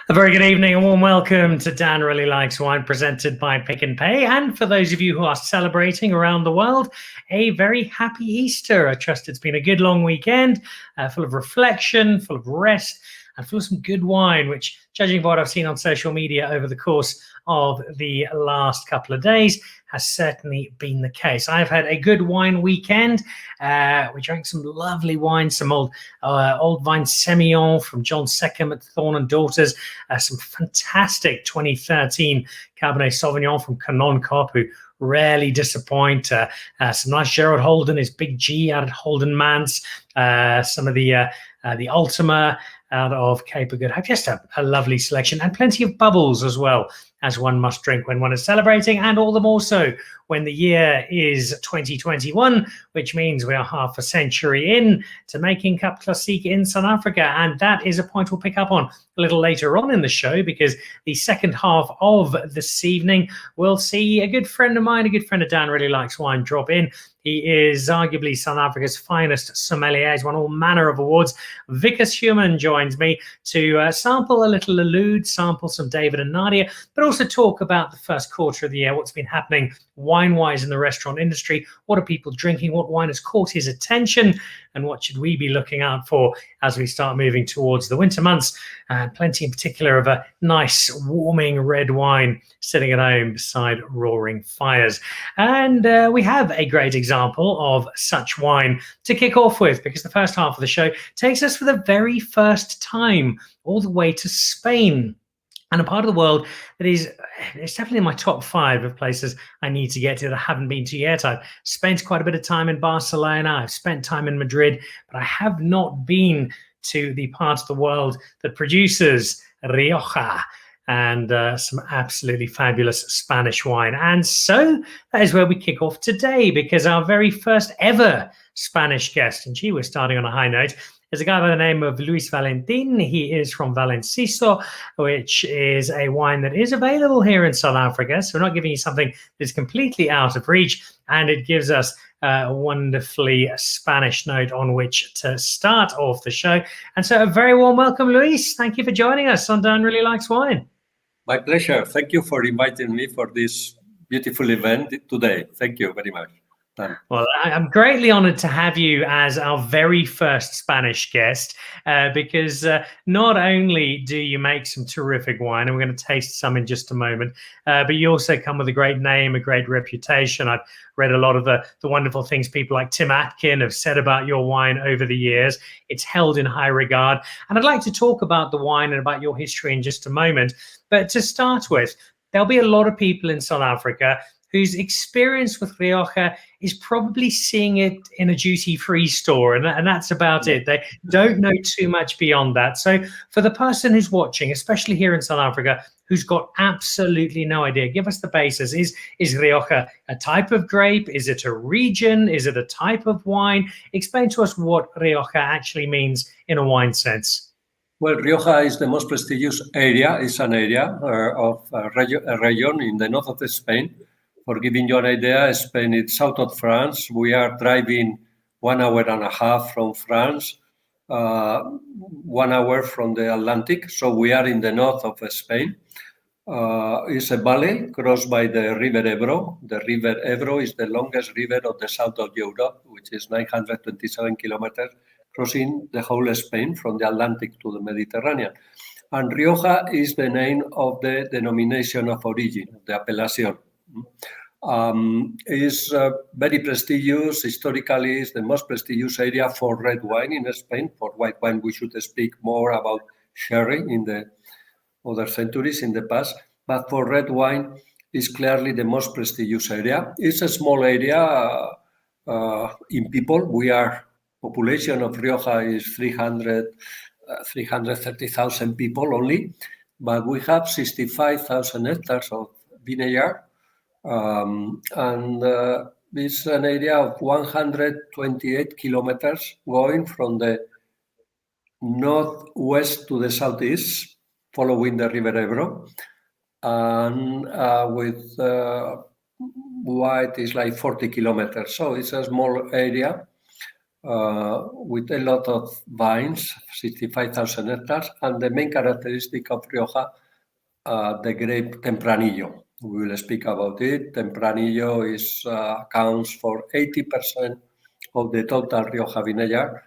A very good evening and warm welcome to Dan Really Likes Wine, presented by Pick and Pay. And for those of you who are celebrating around the world, a very happy Easter. I trust it's been a good long weekend, full of reflection, full of rest, and full of some good wine, which, judging by what I've seen on social media over the course of the last couple of days, has certainly been the case. I've had a good wine weekend. We drank some lovely wine, some old vine Semillon from John Seckham at Thorn and Daughters, some fantastic 2013 Cabernet Sauvignon from Canon Cop, who rarely disappoint. Some nice Gerald Holden, his big G out of Holden Mance, some of the Ultima out of Cape of Good Hope. Just a lovely selection, and plenty of bubbles as well, as one must drink when one is celebrating, and all the more so when the year is 2021, which means we are half a century in to making Cup Classique in South Africa. And that is a point we'll pick up on a little later on in the show, because the second half of this evening will see a good friend of mine, a good friend of Dan Really Likes Wine, drop in. He is arguably South Africa's finest sommelier. He's won all manner of awards. Wikus Human joins me to sample a little Lude, sample some David and Nadia, but also talk about the first quarter of the year, what's been happening wine-wise in the restaurant industry, what are people drinking, what wine has caught his attention, and what should we be looking out for as we start moving towards the winter months. Plenty in particular of a nice warming red wine sitting at home beside roaring fires. And we have a great example of such wine to kick off with, because the first half of the show takes us for the very first time all the way to Spain, and a part of the world that it's definitely in my top 5 of places I need to get to that I haven't been to yet. I've spent quite a bit of time in Barcelona, I've spent time in Madrid, but I have not been to the part of the world that produces Rioja and some absolutely fabulous Spanish wine. And so that is where we kick off today, because our very first ever Spanish guest, and gee, we're starting on a high note, is a guy by the name of Luis Valentín. He is from Valenciso, which is a wine that is available here in South Africa. So we're not giving you something that's completely out of reach, and it gives us a wonderfully Spanish note on which to start off the show. And so a very warm welcome, Luis. Thank you for joining us on Dan Really Likes Wine. My pleasure. Thank you for inviting me for this beautiful event today. Thank you very much. Well, I'm greatly honored to have you as our very first Spanish guest, because not only do you make some terrific wine, and we're going to taste some in just a moment, but you also come with a great name, a great reputation. I've read a lot of the wonderful things people like Tim Atkin have said about your wine over the years. It's held in high regard. And I'd like to talk about the wine and about your history in just a moment. But to start with, there'll be a lot of people in South Africa whose experience with Rioja is probably seeing it in a duty-free store, and that's about it. They don't know too much beyond that. So for the person who's watching, especially here in South Africa, who's got absolutely no idea, give us the basis. Is Rioja a type of grape? Is it a region? Is it a type of wine? Explain to us what Rioja actually means in a wine sense. Well, Rioja is the most prestigious area. It's an area of a region in the north of Spain. For giving you an idea, Spain is south of France. We are driving 1 hour and a half from France, 1 hour from the Atlantic. So we are in the north of Spain. It's a valley crossed by the River Ebro. The River Ebro is the longest river of the south of Europe, which is 927 kilometers, crossing the whole Spain from the Atlantic to the Mediterranean. And Rioja is the name of the denomination of origin, the appellation. Is very prestigious. Historically, it's the most prestigious area for red wine in Spain. For white wine, we should speak more about sherry in the other centuries in the past. But for red wine, it's clearly the most prestigious area. It's a small area in people. Population of Rioja is 330,000 people only, but we have 65,000 hectares of vineyard. It's an area of 128 kilometers going from the northwest to the southeast, following the River Ebro, and with wide is like 40 kilometers. So it's a small area, with a lot of vines, 65,000 hectares, and the main characteristic of Rioja, the grape Tempranillo. We will speak about it. Tempranillo accounts for 80% of the total Rioja vineyard,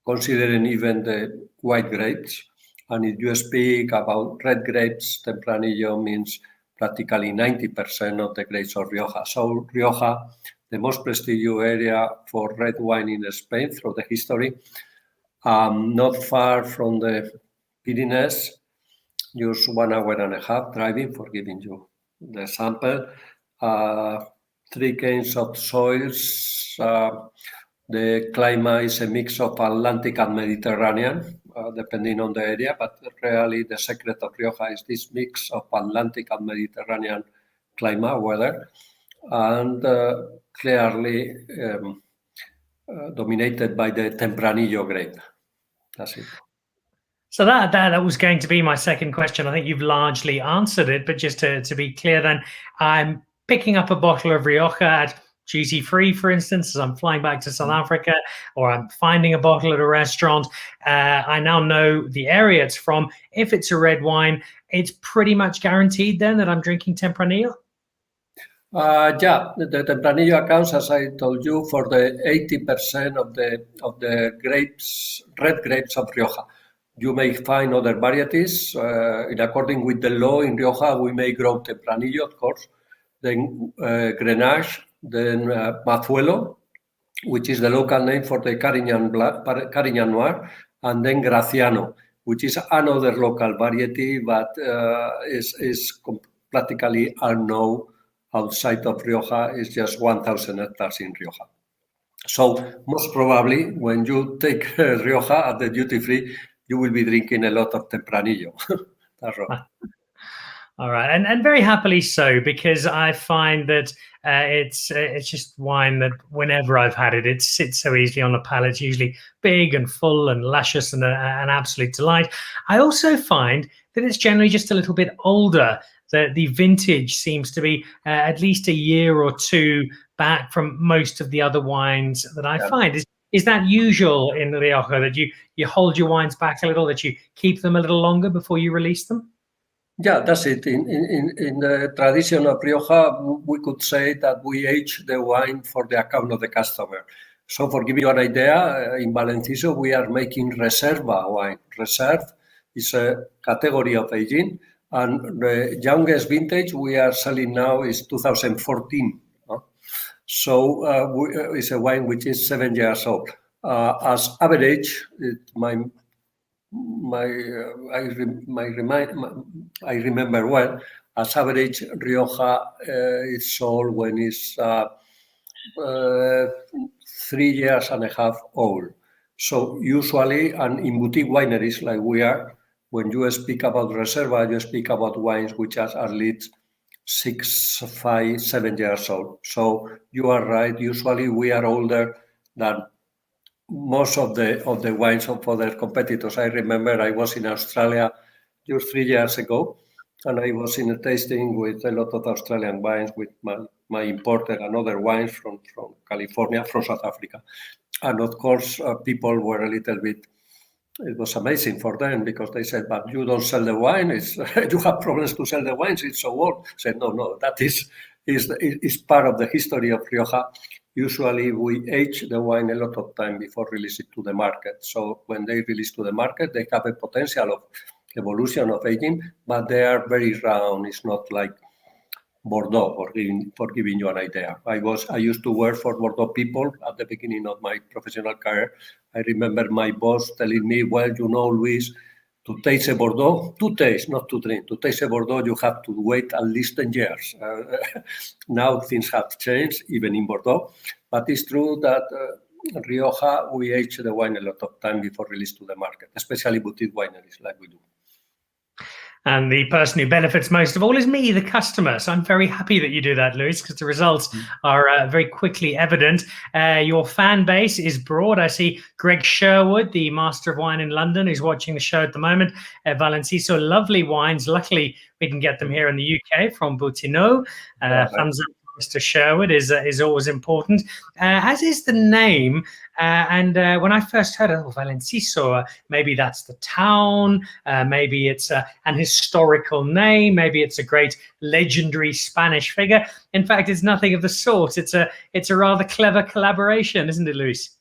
considering even the white grapes. And if you speak about red grapes, Tempranillo means practically 90% of the grapes of Rioja. So Rioja, the most prestigious area for red wine in Spain through the history, not far from the Pyrenees, just 1 hour and a half driving for giving you the sample. 3 kinds of soils. The climate is a mix of Atlantic and Mediterranean, depending on the area, but really the secret of Rioja is this mix of Atlantic and Mediterranean climate, weather, and clearly dominated by the Tempranillo grape. That's it. So that was going to be my second question. I think you've largely answered it, but just to be clear then, I'm picking up a bottle of Rioja at duty free, for instance, as I'm flying back to South Africa, or I'm finding a bottle at a restaurant. I now know the area it's from. If it's a red wine, it's pretty much guaranteed then that I'm drinking Tempranillo? Yeah, the Tempranillo accounts, as I told you, for the 80% of the grapes, red grapes of Rioja. You may find other varieties. In according with the law in Rioja, we may grow Tempranillo, of course, then Grenache, then Mazuelo, which is the local name for the Carignan Noir, and then Graciano, which is another local variety, but is practically unknown outside of Rioja. It's just 1,000 hectares in Rioja. So most probably, when you take Rioja at the duty free, you will be drinking a lot of Tempranillo. That's right. All right, and very happily so, because I find that it's just wine that whenever I've had it, it sits so easily on the palate. It's usually big and full and luscious and an absolute delight. I also find that it's generally just a little bit older. The vintage seems to be at least a year or two back from most of the other wines that I find. Is that usual in Rioja, that you hold your wines back a little, that you keep them a little longer before you release them? Yeah, that's it. In the tradition of Rioja, we could say that we age the wine for the account of the customer. So for giving you an idea, in Valenciso, we are making Reserva wine. Reserva is a category of aging, and the youngest vintage we are selling now is 2014. So it's a wine which is 7 years old. As average, I remember well, as average, Rioja is sold when it's 3 years and a half old. So usually, and in boutique wineries like we are, when you speak about Reserva, you speak about wines which are at least 6, 5, 7 years old. So you are right. Usually we are older than most of the wines of other competitors. I remember I was in Australia just 3 years ago, and I was in a tasting with a lot of Australian wines with my importer and other wines from California, from South Africa. And of course, people were a little bit, it was amazing for them, because they said, but you don't sell the wine, you have problems to sell the wines, it's so old. I said, no, that is part of the history of Rioja. Usually we age the wine a lot of time before release it to the market. So when they release to the market, they have a potential of evolution of aging, but they are very round. It's not like Bordeaux, for giving you an idea. I used to work for Bordeaux people at the beginning of my professional career. I remember my boss telling me, well, Luis, to taste a Bordeaux, to taste, not to drink. To taste a Bordeaux, you have to wait at least 10 years. Now things have changed, even in Bordeaux. But it's true that Rioja, we age the wine a lot of time before release to the market, especially boutique wineries like we do. And the person who benefits most of all is me, the customer. So I'm very happy that you do that, Luis, because the results are very quickly evident. Your fan base is broad. I see Greg Sherwood, the master of wine in London, who's watching the show at the moment. Valenciso, lovely wines. Luckily, we can get them here in the UK from Boutinot. Thumbs up Mr. Sherwood is always important, as is the name. And when I first heard of Valenciso, maybe that's the town, maybe it's an historical name, maybe it's a great legendary Spanish figure. In fact, it's nothing of the sort. It's a rather clever collaboration, isn't it, Luis?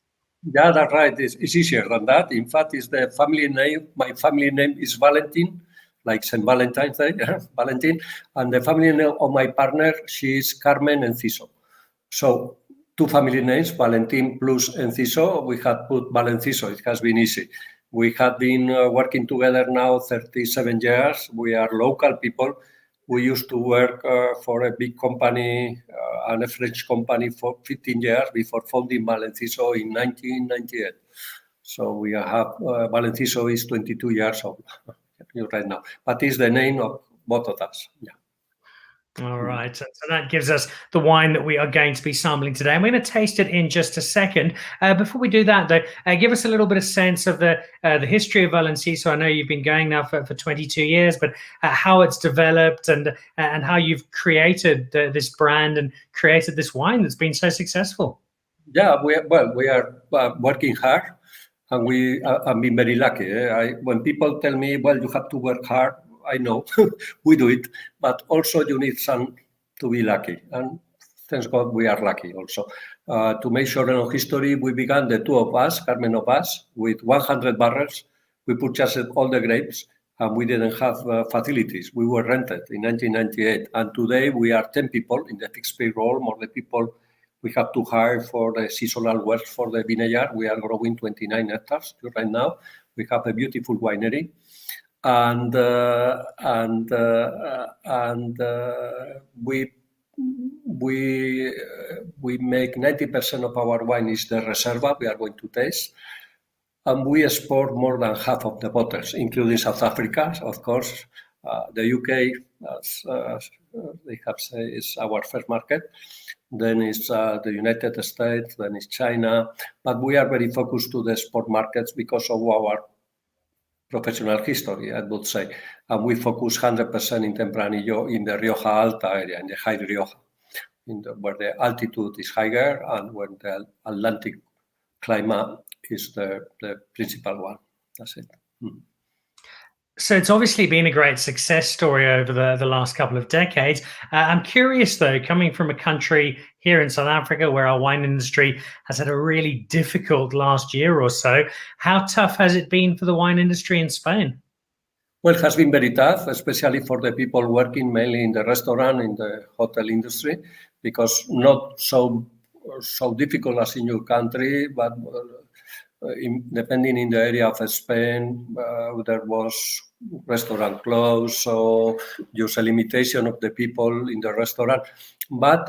Yeah, that's right. It's easier than that. In fact, it's the family name. My family name is Valentín, like St. Valentine's Day, Valentín. And the family name of my partner, she is Carmen Enciso. So two family names, Valentín plus Enciso. We had put Valenciso. It has been easy. We have been working together now 37 years. We are local people. We used to work for a big company and a French company for 15 years before founding Valenciso in 1998. So we have Valenciso is 22 years old right now, but it's the name of both of us. Yeah. All right, so that gives us the wine that we are going to be sampling today. I'm going to taste it in just a second. Before we do that, though, give us a little bit of sense of the history of Valenciso. I know you've been going now for 22 years, but how it's developed and how you've created this brand and created this wine that's been so successful. Yeah, we are working hard, and we have been very lucky. When people tell me, well, you have to work hard, I know we do it, but also you need some to be lucky. And thanks God we are lucky also. To make sure in our history, we began, the two of us, Carmen of us, with 100 barrels. We purchased all the grapes, and we didn't have facilities. We were rented in 1998. And today we are 10 people in the fixed payroll, more the people we have to hire for the seasonal works for the vineyard. We are growing 29 hectares right now. We have a beautiful winery. And we make 90% of our wine is the Reserva we are going to taste, and we export more than half of the bottles, including South Africa, of course. The UK, as they have said, is our first market. Then it's the United States, then it's China. But we are very focused to the export markets because of our professional history, I would say. And we focus 100% in Tempranillo, in the Rioja Alta area, in the high Rioja, where the altitude is higher and where the Atlantic climate is the principal one. That's it. So it's obviously been a great success story over the last couple of decades. I'm curious, though, coming from a country here in South Africa where our wine industry has had a really difficult last year or so, how tough has it been for the wine industry in Spain? Well, it has been very tough, especially for the people working mainly in the restaurant, in the hotel industry, because not so difficult as in your country, but depending in the area of Spain, there was restaurant closed, so just a limitation of the people in the restaurant. But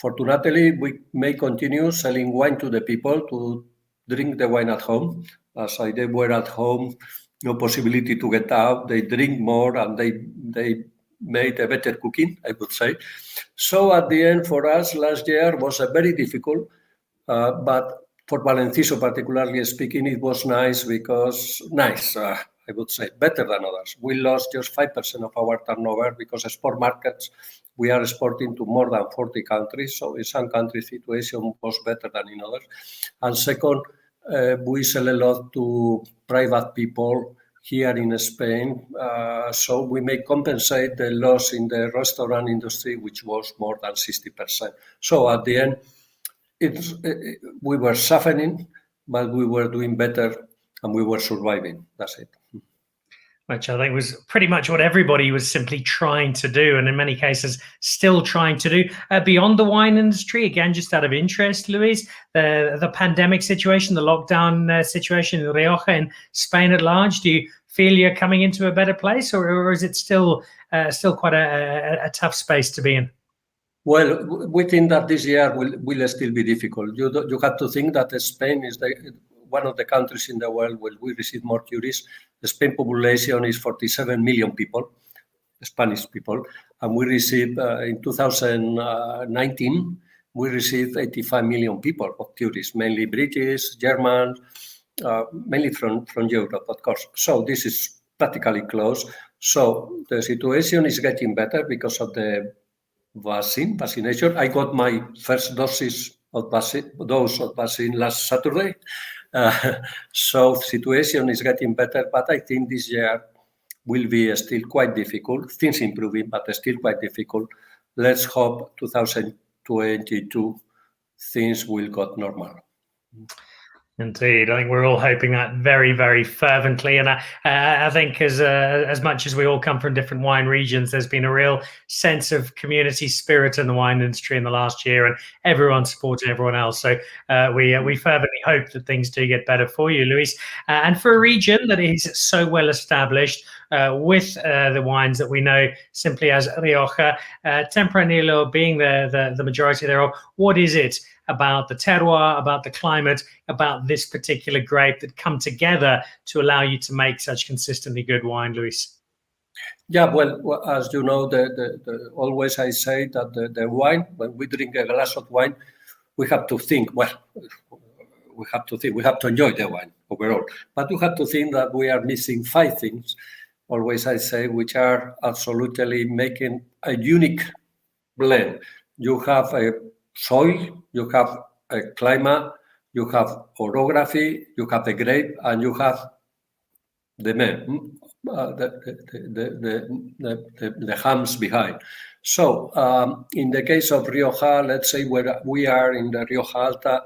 fortunately, we may continue selling wine to the people to drink the wine at home. As they were at home, no possibility to get out. They drink more and they made a better cooking, I would say. So at the end, for us, last year was a very difficult, but for Valenciso, particularly speaking, it was nice because I would say, better than others. We lost just 5% of our turnover because export markets, we are exporting to more than 40 countries. So in some countries, situation was better than in others. And second, we sell a lot to private people here in Spain. So we may compensate the loss in the restaurant industry, which was more than 60%. So at the end, we were suffering, but we were doing better and we were surviving. That's it. Which I think was pretty much what everybody was simply trying to do, and in many cases still trying to do. Beyond the wine industry, again, just out of interest, Luis, the pandemic situation, the lockdown situation in Rioja and Spain at large, do you feel you're coming into a better place, or is it still quite a tough space to be in? Well, we think that this year will still be difficult. You have to think that Spain is one of the countries in the world where we receive more tourists. The Spain population is 47 million people, Spanish people, and we received in 2019 we received 85 million people of tourists, mainly British, German, mainly from Europe, of course. So this is practically closed. So the situation is getting better because of the vaccination. I got my first dose of vaccine last Saturday. So the situation is getting better, but I think this year will be still quite difficult. Things improving, but still quite difficult. Let's hope 2022 things will get normal. Indeed, I think we're all hoping that very, very fervently. And I think as much as we all come from different wine regions, there's been a real sense of community spirit in the wine industry in the last year, and everyone supporting everyone else. So we fervently hope that things do get better for you, Luis. And for a region that is so well established with the wines that we know simply as Rioja, Tempranillo being the majority thereof, what is it about the terroir, about the climate, about this particular grape that come together to allow you to make such consistently good wine, Luis? Yeah, well, as you know, always I say that the wine, when we drink a glass of wine, we have to think, we have to enjoy the wine overall. But you have to think that we are missing 5 things, always I say, which are absolutely making a unique blend. You have a soil, you have a climate, you have orography, you have a grape, and you have the hams behind. So in the case of Rioja, let's say where we are in the Rioja Alta,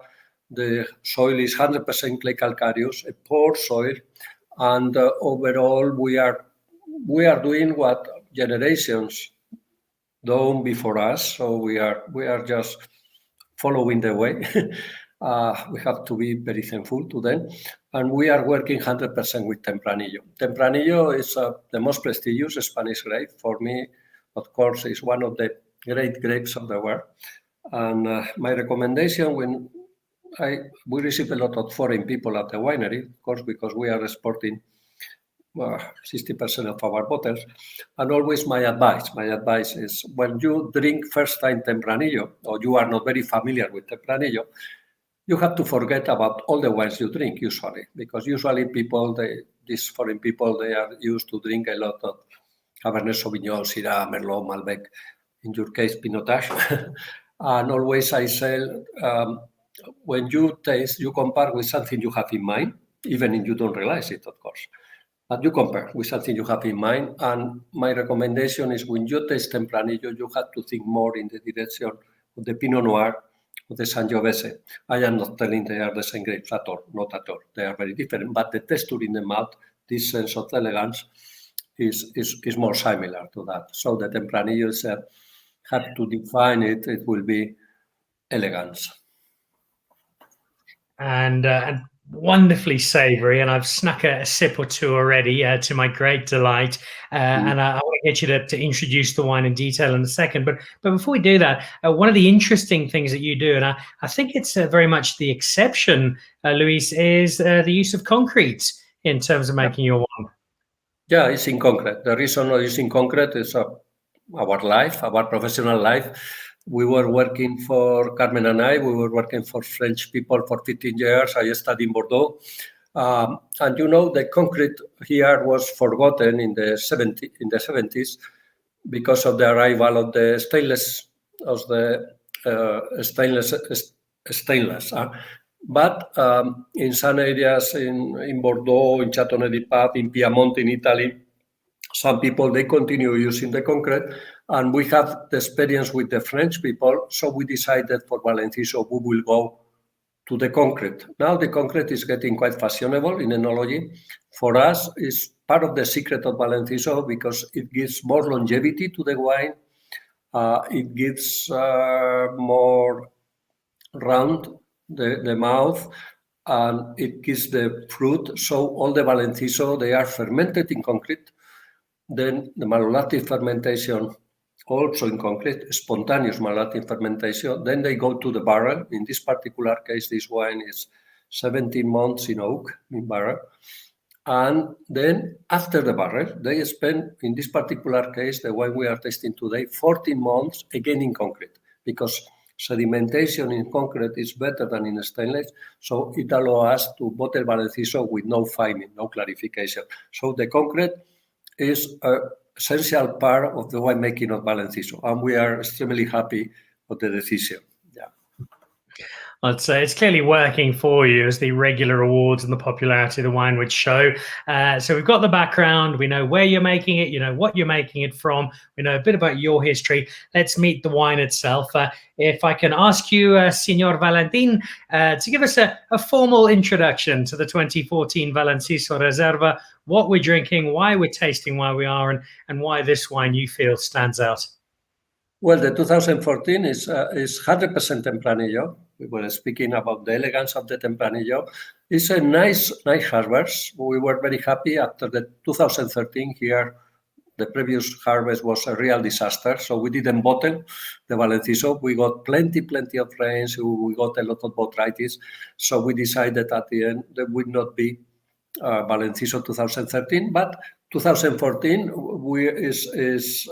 the soil is 100% clay calcareous, a poor soil, and overall we are doing what generations done before us. So we are just following the way. We have to be very thankful to them. And we are working 100% with Tempranillo. Tempranillo is the most prestigious Spanish grape. For me, of course, is one of the great grapes of the world. And my recommendation, when we receive a lot of foreign people at the winery, of course, because we are exporting 60% of our bottles. And always my advice is when you drink first time Tempranillo, or you are not very familiar with Tempranillo, you have to forget about all the wines you drink usually, because usually these foreign people, they are used to drink a lot of Cabernet Sauvignon, Syrah, Merlot, Malbec, in your case, Pinotage. And always I say, when you taste, you compare with something you have in mind, even if you don't realize it, of course. But you compare with something you have in mind. And my recommendation is when you taste Tempranillo, you have to think more in the direction of the Pinot Noir, of the Sangiovese. I am not telling they are the same grapes at all, not at all. They are very different. But the texture in the mouth, this sense of elegance, is more similar to that. So the Tempranillo is, have to define it, it will be elegance. And wonderfully savory, and I've snuck a sip or two already to my great delight. And I want to get you to introduce the wine in detail in a second. But before we do that, one of the interesting things that you do, and I think it's very much the exception, Luis, is the use of concrete in terms of making your wine. Yeah, it's in concrete. The reason of using concrete is our life, our professional life. We were working for, Carmen and I, we were working for French people for 15 years. I studied in Bordeaux. And you know, the concrete here was forgotten in the 70s because of the arrival of the stainless. But in some areas in Bordeaux, in Châteauneuf-du-Pape, in Piedmont, in Italy, some people, they continue using the concrete, and we have the experience with the French people, so we decided for Valenciso we will go to the concrete. Now the concrete is getting quite fashionable in enology. For us, it's part of the secret of Valenciso because it gives more longevity to the wine, it gives more round the mouth, and it gives the fruit. So all the Valenciso, they are fermented in concrete. Then the malolactic fermentation also in concrete, spontaneous malolactic fermentation. Then they go to the barrel. In this particular case, this wine is 17 months in oak, in barrel. And then after the barrel, they spend, in this particular case, the wine we are tasting today, 14 months again in concrete, because sedimentation in concrete is better than in stainless. So it allows us to bottle Valenciso with no fining, no clarification. So the concrete is essential part of the winemaking of Valenciso, and we are extremely happy with the decision. I'd say it's clearly working for you, as the regular awards and the popularity of the wine would show. So we've got the background, we know where you're making it, you know what you're making it from, we know a bit about your history. Let's meet the wine itself. If I can ask you, Signor Valentin, to give us a formal introduction to the 2014 Valenciso Reserva, what we're drinking, why we're tasting where we are, and why this wine you feel stands out. Well, the 2014 is 100% Tempranillo. We were speaking about the elegance of the Tempranillo. It's a nice harvest. We were very happy after the 2013 here. The previous harvest was a real disaster, so we didn't bottle the Valenciso. We got plenty of rains. We got a lot of botrytis, so we decided at the end there would not be Valenciso 2013, but 2014 is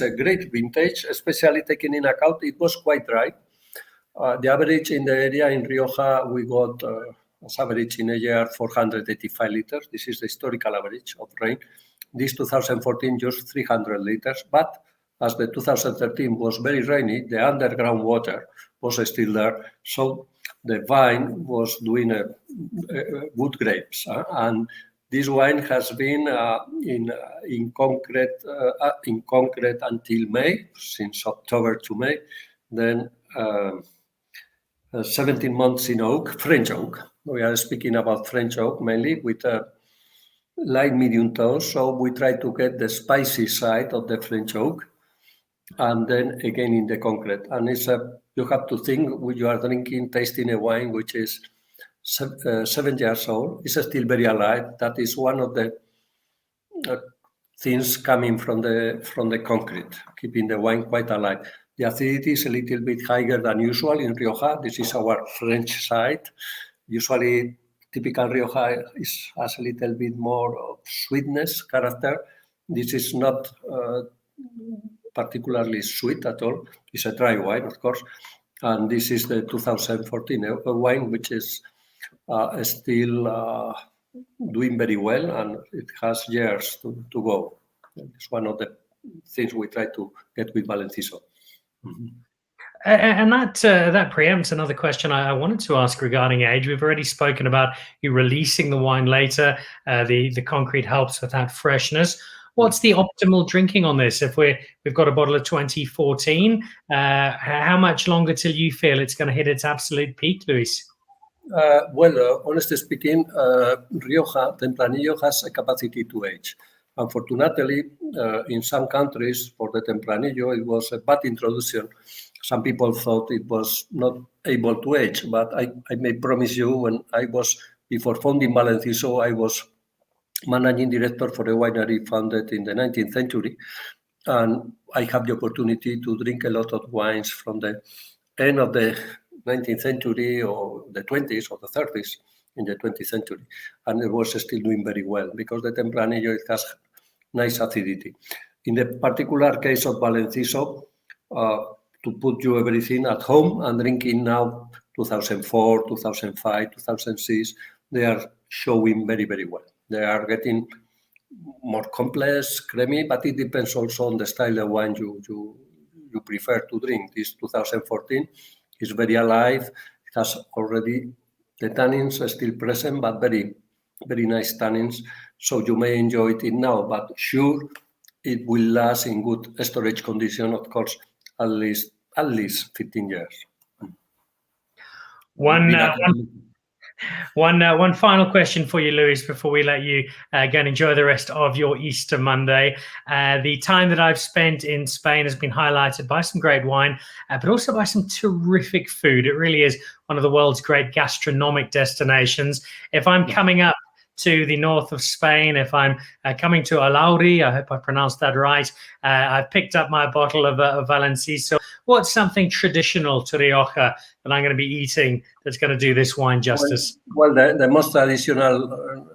a great vintage, especially taking in account it was quite dry. The average in the area in Rioja, we got as average in a year 485 liters. This is the historical average of rain. This 2014 just 300 liters, but as the 2013 was very rainy, the underground water was still there, so the vine was doing good grapes, and this wine has been in concrete until May, since October to May. Then 17 months in oak, French oak. We are speaking about French oak mainly, with light medium tones. So we try to get the spicy side of the French oak, and then again in the concrete. And it's you have to think when you are drinking, tasting a wine which is 7 years old. It's still very alive. That is one of the things coming from the concrete, keeping the wine quite alive. The acidity is a little bit higher than usual in Rioja. This is our French side. Usually, typical Rioja has a little bit more of sweetness character. This is not particularly sweet at all. It's a dry wine, of course. And this is the 2014, a wine which is still doing very well, and it has years to go. It's one of the things we try to get with Valenciso. Mm-hmm. And that preempts another question I wanted to ask regarding age. We've already spoken about you releasing the wine later. The concrete helps with that freshness. What's the optimal drinking on this? If we've got a bottle of 2014, how much longer till you feel it's going to hit its absolute peak, Luis? Honestly speaking, Rioja, Tempranillo has a capacity to age. Unfortunately, in some countries, for the Tempranillo, it was a bad introduction. Some people thought it was not able to age, but I may promise you, when I was, before founding Valenciso, I was managing director for a winery founded in the 19th century. And I have the opportunity to drink a lot of wines from the end of the 19th century or the 20s or the 30s in the 20th century. And it was still doing very well because the Tempranillo, it has nice acidity. In the particular case of Valenciso, to put you everything at home and drinking now 2004, 2005, 2006, they are showing very, very well. They are getting more complex, creamy, but it depends also on the style of wine you prefer to drink. This 2014 is very alive. It has already, the tannins are still present, but very, very nice tannins. So you may enjoy it now, but sure, it will last in good storage condition, of course, at least 15 years. One final question for you, Luis, before we let you go and enjoy the rest of your Easter Monday. The time that I've spent in Spain has been highlighted by some great wine, but also by some terrific food. It really is one of the world's great gastronomic destinations. If I'm coming up to the north of Spain, if I'm coming to Alauri, I hope I pronounced that right, I've picked up my bottle of Valenciso. What's something traditional to Rioja that I'm going to be eating that's going to do this wine justice? Well, the most traditional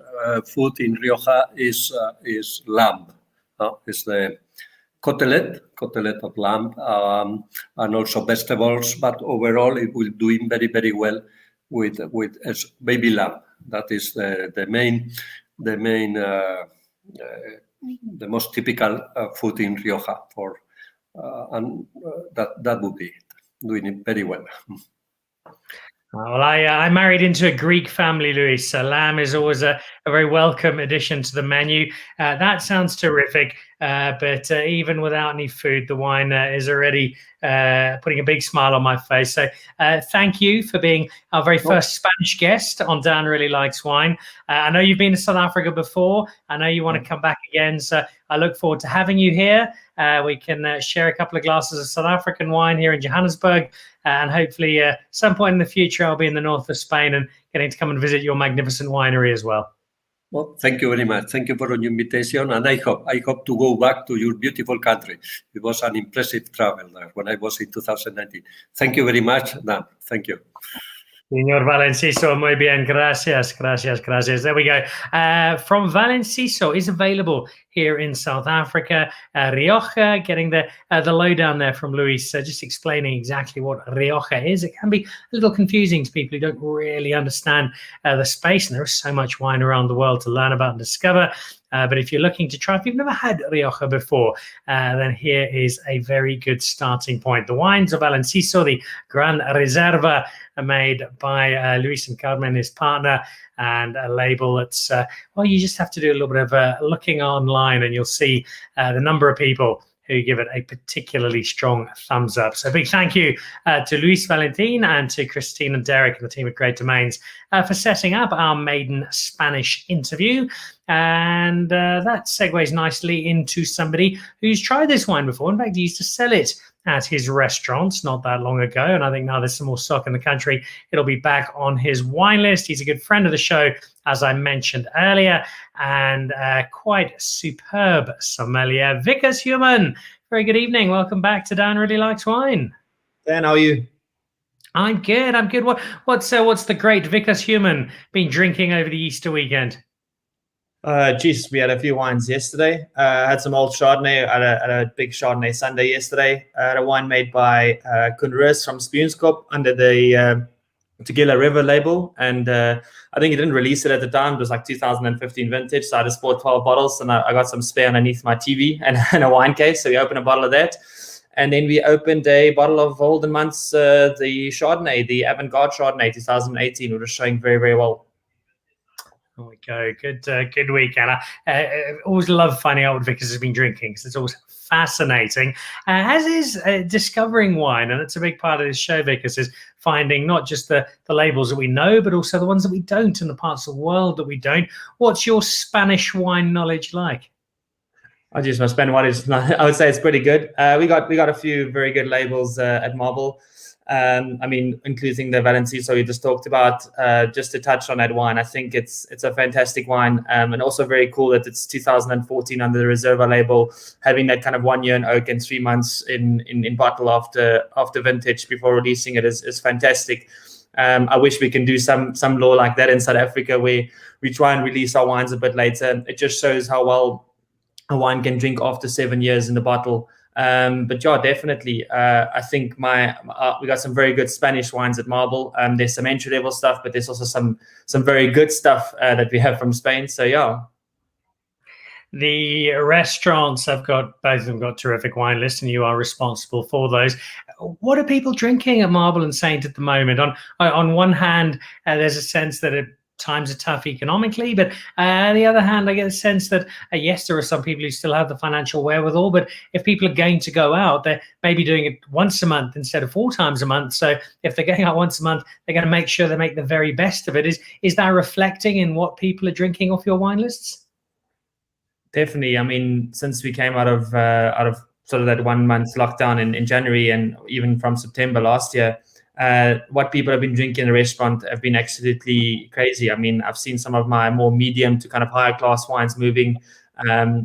food in Rioja is lamb. It's the cotlet of lamb, and also vegetables. But overall, it will doing very, very well with baby lamb. That is the main the most typical food in Rioja. And that would be it. Doing it very well. Well, I married into a Greek family, Luis. So lamb is always a very welcome addition to the menu. That sounds terrific. But even without any food, the wine is already putting a big smile on my face. So thank you for being our very first Spanish guest on Dan Really Likes Wine. I know you've been to South Africa before. I know you want to come back again. So I look forward to having you here. We can share a couple of glasses of South African wine here in Johannesburg. And hopefully some point in the future, I'll be in the north of Spain and getting to come and visit your magnificent winery as well. Well, thank you very much. Thank you for your invitation. And I hope to go back to your beautiful country. It was an impressive travel there when I was in 2019. Thank you very much, Dan. Thank you. Señor Valenciso, muy bien, gracias. There we go. From Valenciso is available here in South Africa. Rioja, getting the lowdown there from Luis, just explaining exactly what Rioja is. It can be a little confusing to people who don't really understand the space, and there is so much wine around the world to learn about and discover. But if you're looking to try, if you've never had Rioja before, then here is a very good starting point. The wines of Valenciso, the Gran Reserva, are made by Luis and Carmen, his partner, and a label that's, well, you just have to do a little bit of looking online and you'll see the number of people who give it a particularly strong thumbs up. So a big thank you to Luis Valentín and to Christine and Derek and the team at Great Domains for setting up our maiden Spanish interview. And that segues nicely into somebody who's tried this wine before. In fact, he used to sell it at his restaurants not that long ago. And I think now there's some more stock in the country, it'll be back on his wine list. He's a good friend of the show, as I mentioned earlier, and quite superb sommelier. Wikus Human, very good evening. Welcome back to Dan Really Likes Wine. Dan, how are you? I'm good. What's the great Wikus Human been drinking over the Easter weekend? Geez, we had a few wines yesterday. Had some old Chardonnay. I had a big Chardonnay Sunday yesterday. I had a wine made by Kunrus from Spoonskop under the Tequila River label. And I think he didn't release it at the time. It was like 2015 vintage. So I just bought 12 bottles and I got some spare underneath my TV and a wine case. So we opened a bottle of that. And then we opened a bottle of Holden Month's, the Chardonnay, the Avant-Garde Chardonnay 2018, which was showing very, very well. There we go. Good week, Anna. Always love finding out what Wikus has been drinking because it's always fascinating. As is discovering wine, and it's a big part of this show, Wikus, is finding not just the labels that we know, but also the ones that we don't and the parts of the world that we don't. What's your Spanish wine knowledge like? I just my Spanish wine is, I would say it's pretty good. We got a few very good labels at Marble. I mean, including the Valenciso you just talked about. Just to touch on that wine, I think it's a fantastic wine, and also very cool that it's 2014 under the Reserva label, having that kind of 1 year in oak and 3 months in bottle after vintage before releasing it is fantastic. I wish we can do some law like that in South Africa where we try and release our wines a bit later. It just shows how well a wine can drink after 7 years in the bottle. But yeah, definitely. I think we got some very good Spanish wines at Marble. There's some entry level stuff, but there's also some very good stuff that we have from Spain. So yeah. The restaurants both of them got terrific wine lists, and you are responsible for those. What are people drinking at Marble and Saint at the moment? On one hand, there's a sense that times are tough economically, but on the other hand, I get a sense that yes, there are some people who still have the financial wherewithal, but if people are going to go out, they're maybe doing it once a month instead of 4 times a month. So if they're going out once a month, they're going to make sure they make the very best of it. Is that reflecting in what people are drinking off your wine lists? Definitely. I mean, since we came out of sort of that 1 month lockdown in January, and even from September last year, what people have been drinking in the restaurant have been absolutely crazy. I mean, I've seen some of my more medium to kind of higher class wines moving,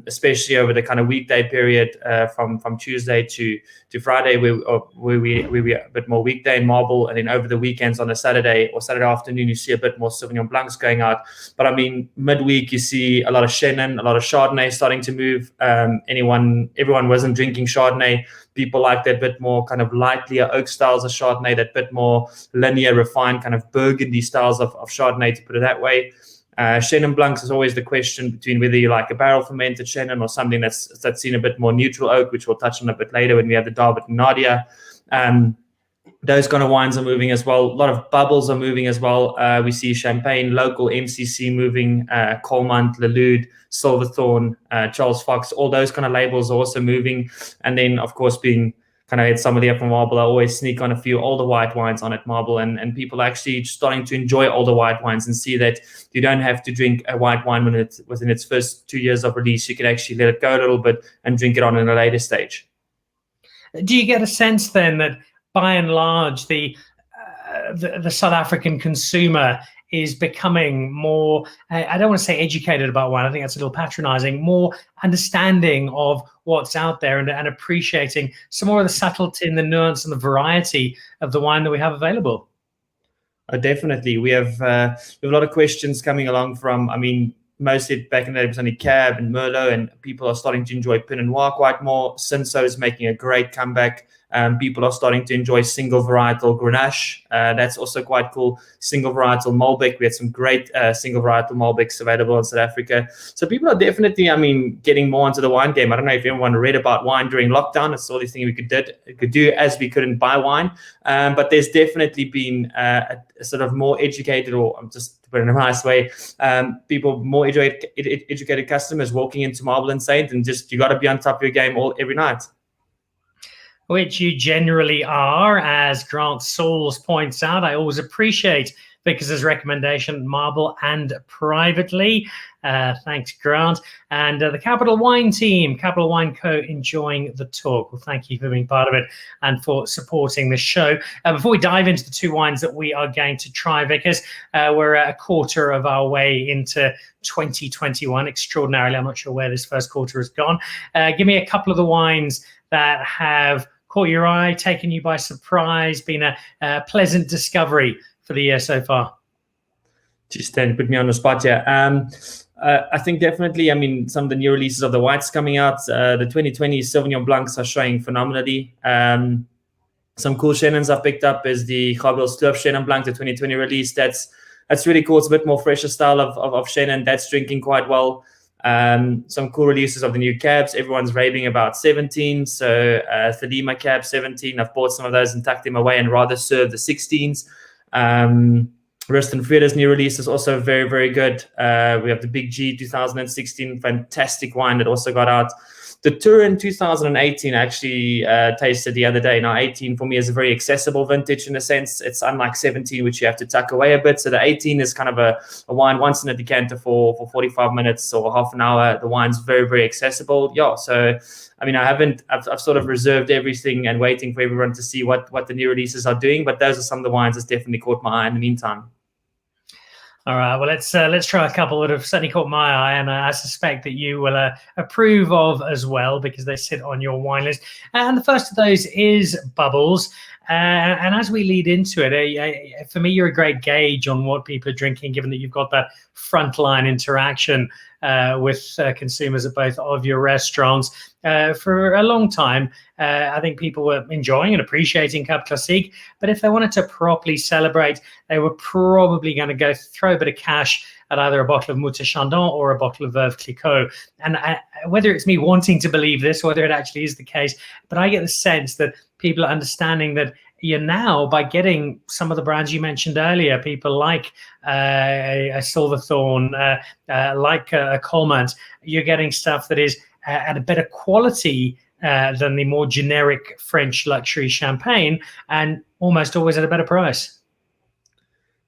especially over the kind of weekday period from Tuesday to Friday, where we a bit more weekday in Marble, and then over the weekends on a Saturday or Saturday afternoon, you see a bit more Sauvignon Blancs going out. But I mean, midweek you see a lot of Chenin, a lot of Chardonnay starting to move. Everyone wasn't drinking Chardonnay. People like that bit more kind of lightly oak styles of Chardonnay, that bit more linear, refined kind of Burgundy styles of Chardonnay, to put it that way. Chenin Blancs is always the question between whether you like a barrel fermented Chenin or something that's seen a bit more neutral oak, which we'll touch on a bit later when we have the David and Nadia. Those kind of wines are moving as well. A lot of bubbles are moving as well. We see Champagne, local MCC moving, Colmont, Lude, Silverthorn, Charles Fox, all those kind of labels are also moving. And then, of course, being kind of at sommelier from Marble, I always sneak on a few older white wines on at Marble, and people are actually starting to enjoy older white wines and see that you don't have to drink a white wine when it's within its first 2 years of release. You can actually let it go a little bit and drink it on in a later stage. Do you get a sense then that by and large, the South African consumer is becoming more, I don't want to say educated about wine, I think that's a little patronizing, more understanding of what's out there and appreciating some more of the subtlety and the nuance and the variety of the wine that we have available? Definitely. We have a lot of questions coming along from, mostly back in the day it was only Cab and Merlot, and people are starting to enjoy Pinot Noir quite more. Cinsault is making a great comeback. People are starting to enjoy single varietal Grenache. That's also quite cool. Single varietal Malbec. We had some great single varietal Malbecs available in South Africa. So people are definitely, getting more into the wine game. I don't know if everyone read about wine during lockdown. It's all these things we could do as we couldn't buy wine. But there's definitely been a sort of more educated, or just to put it in a nice way, people more educated customers walking into Marble and Saint, and just you got to be on top of your game every night. Which you generally are, as Grant Sauls points out. I always appreciate Vickers' recommendation, Marble and privately. Thanks, Grant. And the Capital Wine team, Capital Wine Co., enjoying the talk. Well, thank you for being part of it and for supporting the show. Before we dive into the two wines that we are going to try, Vickers, we're a quarter of our way into 2021. Extraordinarily, I'm not sure where this first quarter has gone. Give me a couple of the wines that have caught your eye, taken you by surprise, been a pleasant discovery for the year so far? Just then put me on the spot here. I think definitely, some of the new releases of the whites coming out, the 2020 Sauvignon Blancs are showing phenomenally. Some cool Chenins I picked up is the Gabriel Sturp Chenin Blanc, the 2020 release. That's really cool. It's a bit more fresher style of Chenin. That's drinking quite well. Some cool releases of the new cabs. Everyone's raving about 17. So Thelema cab 17. I've bought some of those and tucked them away and rather serve the 16s. Rust and Frieda's new release is also very, very good. We have the Big G 2016, fantastic wine that also got out. The Turin 2018 actually tasted the other day. Now 18 for me is a very accessible vintage in a sense. It's unlike 17, which you have to tuck away a bit. So the 18 is kind of a wine once in a decanter for 45 minutes or half an hour. The wine's very, very accessible. Yeah, so I've sort of reserved everything and waiting for everyone to see what the new releases are doing. But those are some of the wines that's definitely caught my eye in the meantime. All right, well, let's try a couple that have certainly caught my eye, and I suspect that you will approve of as well, because they sit on your wine list. And the first of those is Bubbles. And as we lead into it, for me, you're a great gauge on what people are drinking, given that you've got that frontline interaction with consumers at both of your restaurants. For a long time, I think people were enjoying and appreciating Cab Classique, but if they wanted to properly celebrate, they were probably going to throw a bit of cash at either a bottle of Mouton Chandon or a bottle of Veuve Clicquot. And whether it's me wanting to believe this, or whether it actually is the case, but I get the sense that people are understanding that you're now, by getting some of the brands you mentioned earlier, people like a Silverthorn, like a Colmont, you're getting stuff that is at a better quality than the more generic French luxury champagne, and almost always at a better price.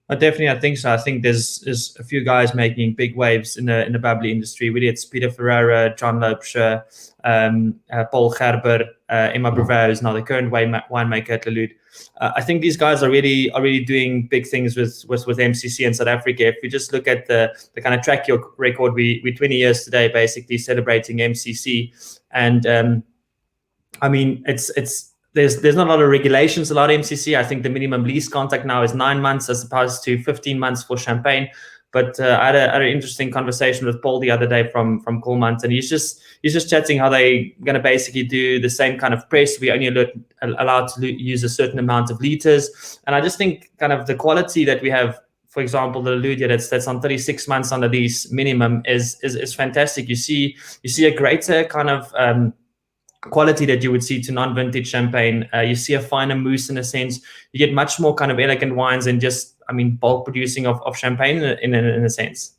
Definitely, I think so. I think there's a few guys making big waves in the bubbly industry. We did Peter Ferreira, John Lopesher, Paul Gerber, Emma Brevet, who's now the current winemaker at Lude. I think these guys are really doing big things with MCC in South Africa. If we just look at the kind of track record, we're 20 years today, basically celebrating MCC, and There's not a lot of regulations allowed MCC. I think the minimum lease contract now is 9 months as opposed to 15 months for champagne. But I had an interesting conversation with Paul the other day from Colmont, and he's just chatting how they're going to basically do the same kind of press. We only allowed to use a certain amount of liters, and I just think kind of the quality that we have for example, the Lude that's on 36 months under these minimum is fantastic. You see a greater kind of quality that you would see to non-vintage champagne. You see a finer mousse in a sense. You get much more kind of elegant wines and just, I mean, bulk producing of champagne in a sense.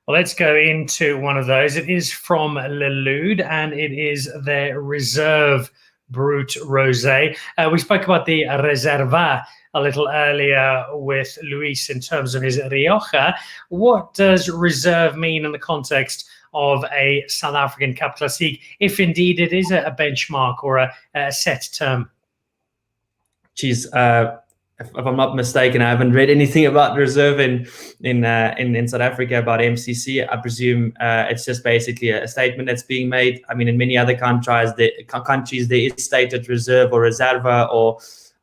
Well, let's go into one of those. It is from Le Lude, and it is their Reserve Brut Rosé. We spoke about the Reserva a little earlier with Luis in terms of his Rioja. What does Reserve mean in the context of a South African Cup Classique, if indeed it is a benchmark or a set term? Geez, if I'm not mistaken, I haven't read anything about Reserve in South Africa about MCC. I presume it's just basically a statement that's being made. I mean, in many other countries, there is stated Reserve or Reserva or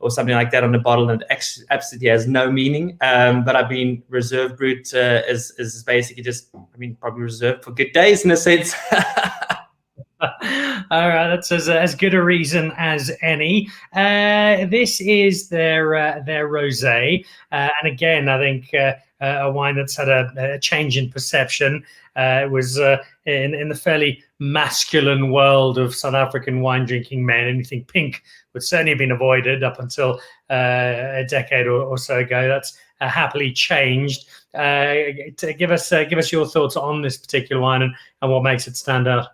something like that on the bottle, and it absolutely has no meaning. But I mean, Reserve Brut is basically just, I mean, probably reserved for good days in a sense. All right, that's as good a reason as any. This is their rosé, and again, I think a wine that's had a change in perception. It was in the fairly masculine world of South African wine drinking men. Anything pink would certainly have been avoided up until a decade or so ago. That's happily changed. To give us your thoughts on this particular wine and what makes it stand out.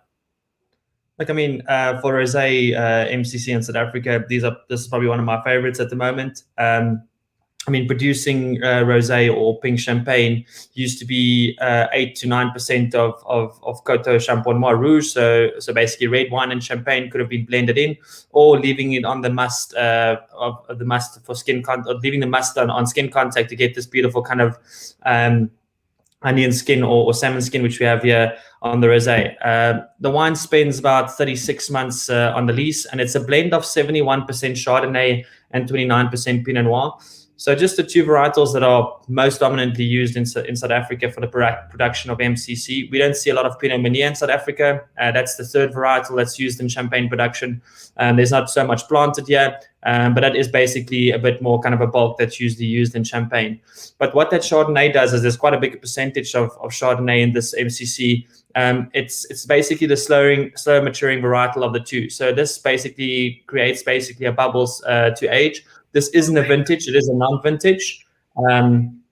Like, I mean, for rosé MCC in South Africa, this is probably one of my favorites at the moment. I mean, producing rosé or pink champagne used to be 8 to 9% of Coteau Champenois Rouge. So basically, red wine and champagne could have been blended in, or leaving it on the must of the must for skin contact, or leaving the must on skin contact to get this beautiful kind of onion skin or salmon skin, which we have here on the rosé. The wine spends about 36 months on the lease, and it's a blend of 71% Chardonnay and 29% Pinot Noir. So just the two varietals that are most dominantly used in South Africa for the production of MCC. We don't see a lot of Pinot Meunier in South Africa. That's the third varietal that's used in champagne production. There's not so much planted yet, but that is basically a bit more kind of a bulk that's usually used in champagne. But what that Chardonnay does is there's quite a big percentage of Chardonnay in this MCC. It's basically the slow maturing varietal of the two. So this basically creates a bubbles to age. This isn't a vintage; it is a non-vintage, and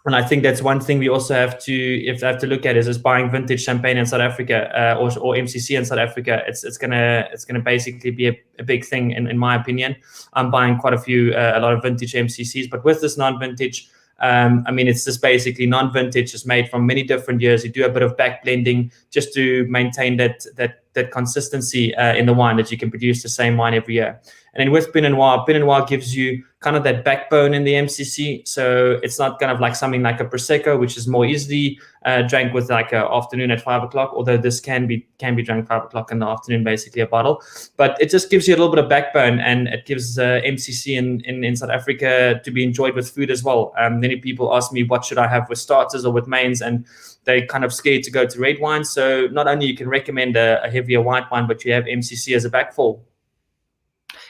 I think that's one thing we also have to look at is buying vintage champagne in South Africa or MCC in South Africa. It's gonna basically be a big thing in my opinion. I'm buying quite a lot of vintage MCCs, but with this non-vintage. I mean, it's just basically non-vintage. It's made from many different years. You do a bit of back blending just to maintain that consistency in the wine, that you can produce the same wine every year. And then with Pinot Noir gives you kind of that backbone in the MCC. So it's not kind of like something like a Prosecco, which is more easily drank with like an afternoon at 5 o'clock, although this can be drank 5 o'clock in the afternoon, basically a bottle. But it just gives you a little bit of backbone, and it gives MCC in South Africa to be enjoyed with food as well. Many people ask me, what should I have with starters or with mains? And they're kind of scared to go to red wine. So not only you can recommend a heavier white wine, but you have MCC as a backfall.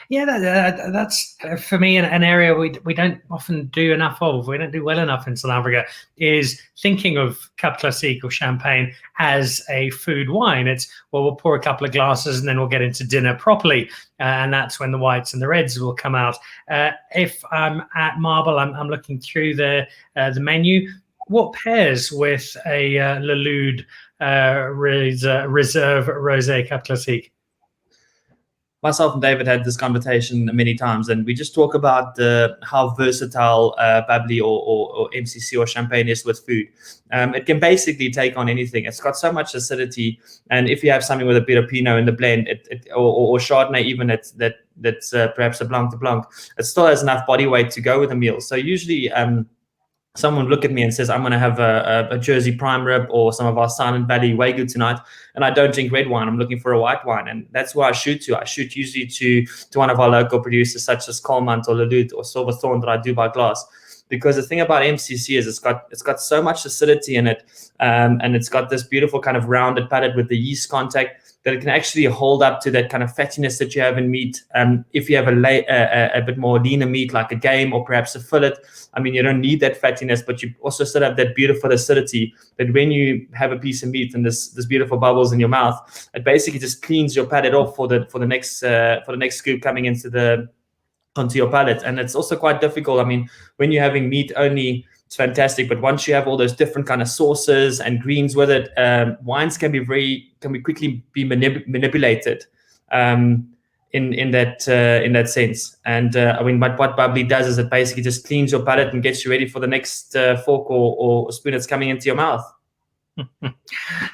Yeah, that's for me an area we don't often do enough of. We don't do well enough in South Africa, is thinking of Cup Classique or champagne as a food wine. It's, well, we'll pour a couple of glasses and then we'll get into dinner properly. And that's when the whites and the reds will come out. If I'm at Marble, I'm looking through the menu. What pairs with a Le Lude Reserve Rosé Cup Classique? Myself and David had this conversation many times, and we just talk about how versatile bubbly or MCC or champagne is with food. It can basically take on anything. It's got so much acidity, and if you have something with a bit of Pinot in the blend, or Chardonnay even, that's perhaps a Blanc de Blanc, it still has enough body weight to go with a meal. So usually someone look at me and says, I'm going to have a Jersey prime rib or some of our Silent Valley Wagyu tonight, and I don't drink red wine. I'm looking for a white wine, and that's where I shoot to. I shoot usually to one of our local producers, such as Colmont or Lude or Silverthorn, that I do by glass. Because the thing about MCC is it's got so much acidity in it, and it's got this beautiful kind of rounded palate with the yeast contact. that it can actually hold up to that kind of fattiness that you have in meat. If you have a bit more leaner meat, like a game or perhaps a fillet, I mean, you don't need that fattiness, but you also still have that beautiful acidity that when you have a piece of meat and this beautiful bubbles in your mouth, it basically just cleans your palate off for the next scoop coming onto your palate. And it's also quite difficult. I mean, when you're having meat only, it's fantastic, but once you have all those different kind of sauces and greens with it, wines can be quickly be manipulated in that sense. And I mean, what bubbly does is it basically just cleans your palate and gets you ready for the next fork or spoon that's coming into your mouth.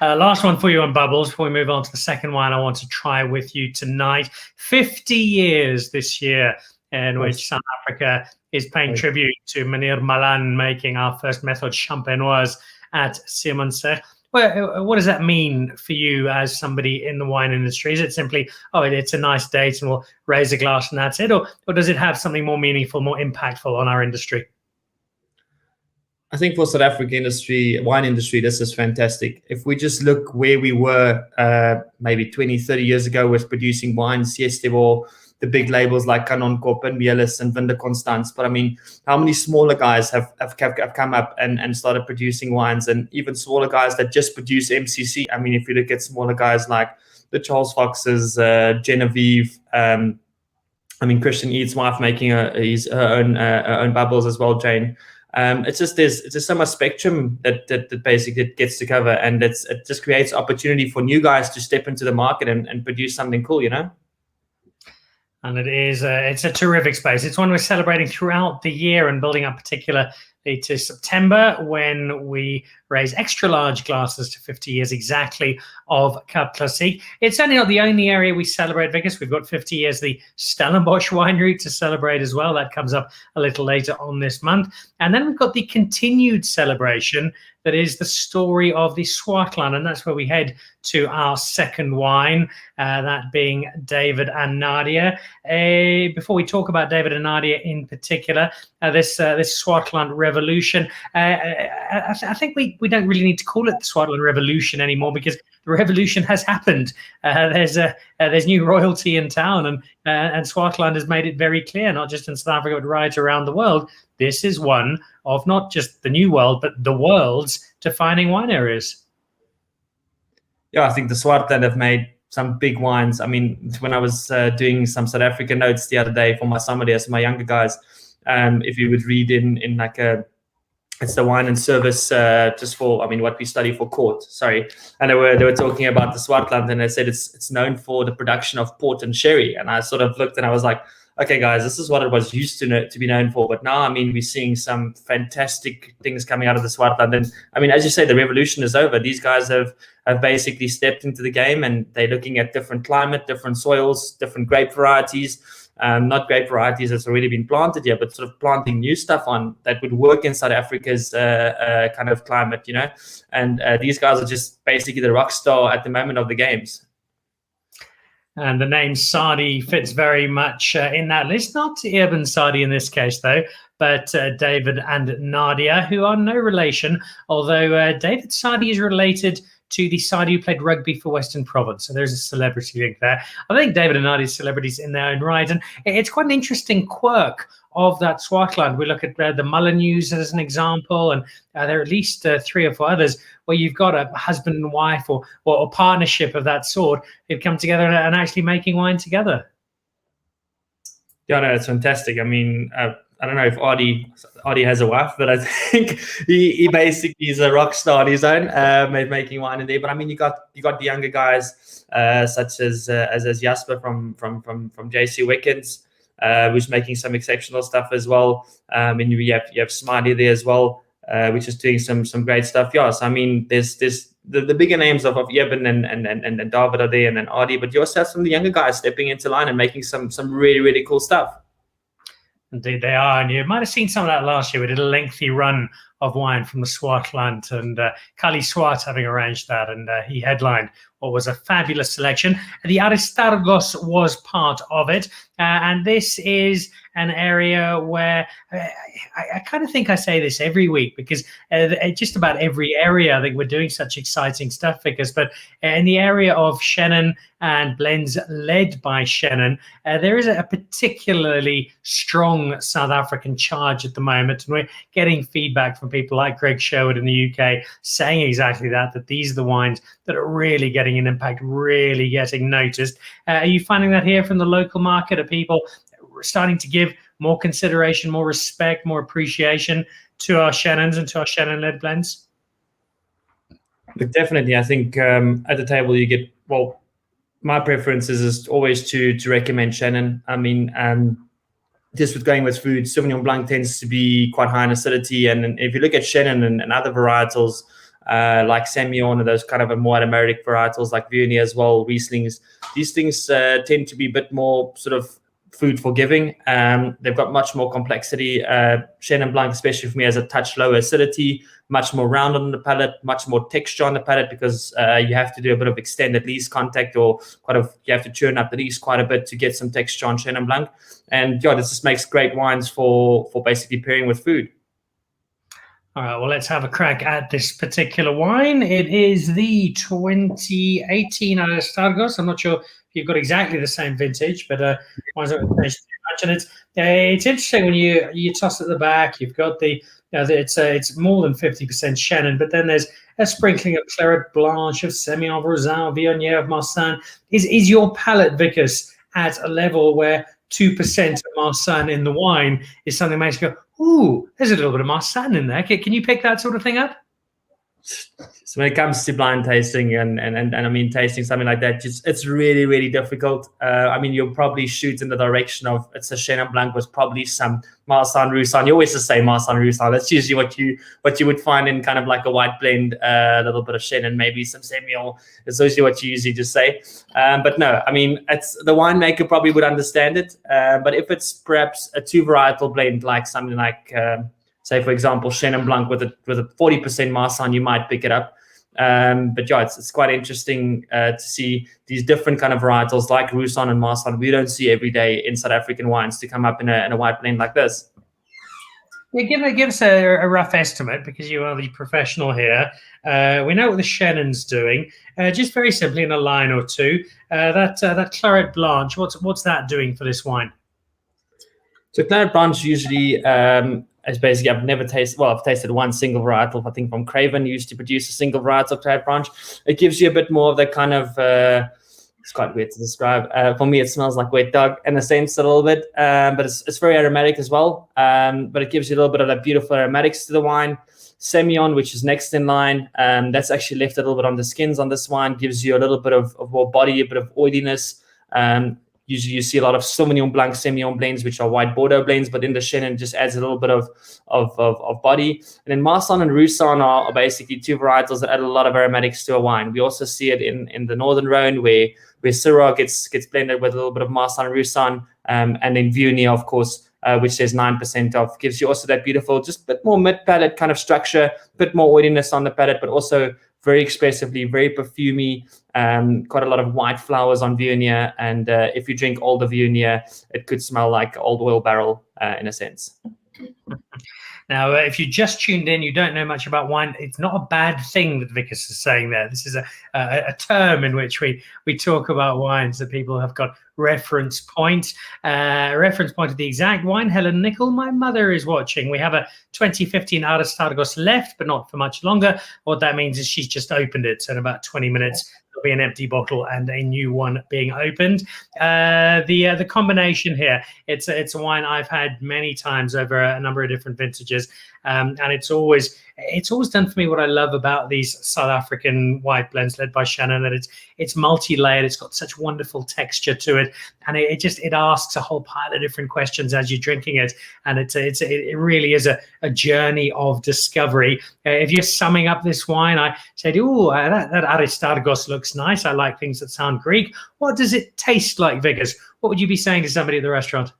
Last one for you on bubbles before we move on to the second wine I want to try with you tonight. 50 years this year in which South Africa is paying tribute to Meneer Malan making our first Méthode Champenoise at Simonset. Well, what does that mean for you as somebody in the wine industry? Is it simply, oh, it's a nice date and we'll raise a glass and that's it? Or does it have something more meaningful, more impactful on our industry? I think for South African wine industry, this is fantastic. If we just look where we were maybe 20, 30 years ago with producing wines, yes, there were the big labels like Canon Kop and Mielis and Vinde Constance. But I mean, how many smaller guys have come up and started producing wines, and even smaller guys that just produce MCC? I mean, if you look at smaller guys like the Charles Foxes, Genevieve, I mean, Christian Ead's wife making her own bubbles as well, Jane. It's just so much spectrum that basically gets to cover, and it just creates opportunity for new guys to step into the market and produce something cool, you know. And it's a terrific space. It's one we're celebrating throughout the year and building up particularly to September, when we raise extra large glasses to 50 years exactly of Cup Classique. It's certainly not the only area we celebrate, Wikus. We've got 50 years the Stellenbosch winery to celebrate as well. That comes up a little later on this month. And then we've got the continued celebration that is the story of the Swartland, and that's where we head to our second wine, that being David and Nadia. Before we talk about David and Nadia in particular, this Swartland Revolution, I think we don't really need to call it the Swartland Revolution anymore, because the revolution has happened. There's new royalty in town, and Swartland has made it very clear, not just in South Africa but right around the world, this is one of not just the new world but the world's defining wine areas. Yeah, I think the Swartland have made some big wines. I mean, when I was doing some South African notes the other day for my sommeliers, my younger guys, if you would read in like it's the wine and service just for, I mean, what we study for court, sorry. And they were talking about the Swartland, and they said it's known for the production of port and sherry. And I sort of looked and I was like, okay, guys, this is what it was used to be known for. But now, I mean, we're seeing some fantastic things coming out of the Swartland. And I mean, as you say, the revolution is over. These guys have basically stepped into the game, and they're looking at different climate, different soils, different grape varieties. Not grape varieties that's already been planted here, but sort of planting new stuff on that would work in South Africa's kind of climate, you know. And these guys are just basically the rock star at the moment of the games. And the name Sadi fits very much in that list. Not Ibn Sadi in this case, though, but David and Nadia, who are no relation, although David Sadi is related to the Sadi who played rugby for Western Province. So there's a celebrity link there. I think David and Nadia are celebrities in their own right. And it's quite an interesting quirk of that Swartland. We look at the Mullinews as an example, and there are at least 3 or 4 others where you've got a husband and wife or a partnership of that sort who've come together and actually making wine together. Yeah, no, it's fantastic. I mean, I don't know if Adi has a wife, but I think he basically is a rock star on his own, making wine in there. But I mean, you got the younger guys such as Jasper from JC Wickens, who's making some exceptional stuff as well. And you have Smiley there as well, which is doing some great stuff. Yeah, so I mean, there's the bigger names of Eben and David are there, and then Adi, but you also have some of the younger guys stepping into line and making some really, really cool stuff. Indeed, they are. And you might have seen some of that last year. We did a lengthy run of wine from the Swartland, and Kali Swart having arranged that, and he headlined was a fabulous selection. The Aristargos was part of it, and this is an area where I kind of think I say this every week, because just about every area I think we're doing such exciting stuff, Vikas. But in the area of Chenin and blends led by Chenin, there is a particularly strong South African charge at the moment, and we're getting feedback from people like Greg Sherwood in the UK saying exactly that these are the wines that are really getting an impact, really getting noticed. Are you finding that here from the local market? Are people starting to give more consideration, more respect, more appreciation to our Chenins and to our Chenin-led blends? Look, definitely. I think at the table you get, well, my preference is always to recommend Chenin. I mean, just with going with food, Sauvignon Blanc tends to be quite high in acidity, and if you look at Chenin and other varietals like Semillon and those kind of more aromatic varietals like Viognier as well, Rieslings, these things tend to be a bit more sort of food forgiving. They've got much more complexity. Chenin Blanc, especially for me, has a touch lower acidity, much more rounded on the palate, much more texture on the palate, because you have to do a bit of extended lees contact, or you have to churn up the lees quite a bit to get some texture on Chenin Blanc. And yeah, this just makes great wines for basically pairing with food. All right, well, let's have a crack at this particular wine. It is the 2018 Aristargos. I'm not sure if you've got exactly the same vintage, but wines don't change too much. And it's interesting when you toss at the back. You've got it's more than 50% Chenin, but then there's a sprinkling of Claret Blanche, of Semillon, Rosin, Viognier, of Marsanne. Is your palate, Vikas, at a level where 2% of Marsanne in the wine is something that makes you go, ooh, there's a little bit of Marsanne in there? Can you pick that sort of thing up? So when it comes to blind tasting and I mean tasting something like that, it's really, really difficult. I mean, you'll probably shoot in the direction of, it's a Chenin Blanc with probably some Marsanne Roussanne. You always just say Marsanne Roussanne. That's usually what you would find in kind of like a white blend, a little bit of Chenin, maybe some Semillon. It's usually what you usually just say. But no, I mean, it's the winemaker probably would understand it. But if it's perhaps a two varietal blend, like something like say, for example, Chenin Blanc with a 40% Marsanne, you might pick it up. But yeah, it's quite interesting to see these different kind of varietals like Roussanne and Marsanne. We don't see every day in South African wines to come up in a white blend like this. Yeah, give us a rough estimate, because you are the professional here. We know what the Chenin's doing. Just very simply in a line or two, that Claret Blanche, what's that doing for this wine? So Claret Blanche usually is basically, I've tasted one single varietal, I think from Craven used to produce a single varietal of Claret Blanche. It gives you a bit more of that kind of, it's quite weird to describe. For me, it smells like wet dog in a sense a little bit, but it's very aromatic as well. But it gives you a little bit of that beautiful aromatics to the wine. Semillon, which is next in line, that's actually left a little bit on the skins on this wine, gives you a little bit of more body, a bit of oiliness. Usually you see a lot of Sauvignon Blanc, Semillon blends, which are white Bordeaux blends, but in the Chenin just adds a little bit of body. And then Marsanne and Roussanne are basically two varietals that add a lot of aromatics to a wine. We also see it in the Northern Rhone, where Syrah gets blended with a little bit of Marsanne and Roussanne, and then Viognier, of course, which there's 9% of, gives you also that beautiful, just a bit more mid-palate kind of structure, a bit more oiliness on the palate, but also very expressively, very perfumey, quite a lot of white flowers on Viognier. And if you drink older Viognier, it could smell like old oil barrel in a sense. Now, if you just tuned in, you don't know much about wine, it's not a bad thing that Vikas is saying there. This is a term in which we talk about wines that people have got reference point. Reference point of the exact wine. Helen Nicol, my mother is watching. We have a 2015 Aristargos left, but not for much longer. What that means is she's just opened it. So in about 20 minutes, there'll be an empty bottle and a new one being opened. The combination here, it's a wine I've had many times over a number of different vintages, and it's always done for me what I love about these South African white blends led by Chenin, that it's multi-layered, it's got such wonderful texture to it, and it asks a whole pile of different questions as you're drinking it, and it really is a journey of discovery. If you're summing up this wine, I said, "Oh, that Aristargos looks nice. I like things that sound Greek." What does it taste like, Vikas? What would you be saying to somebody at the restaurant?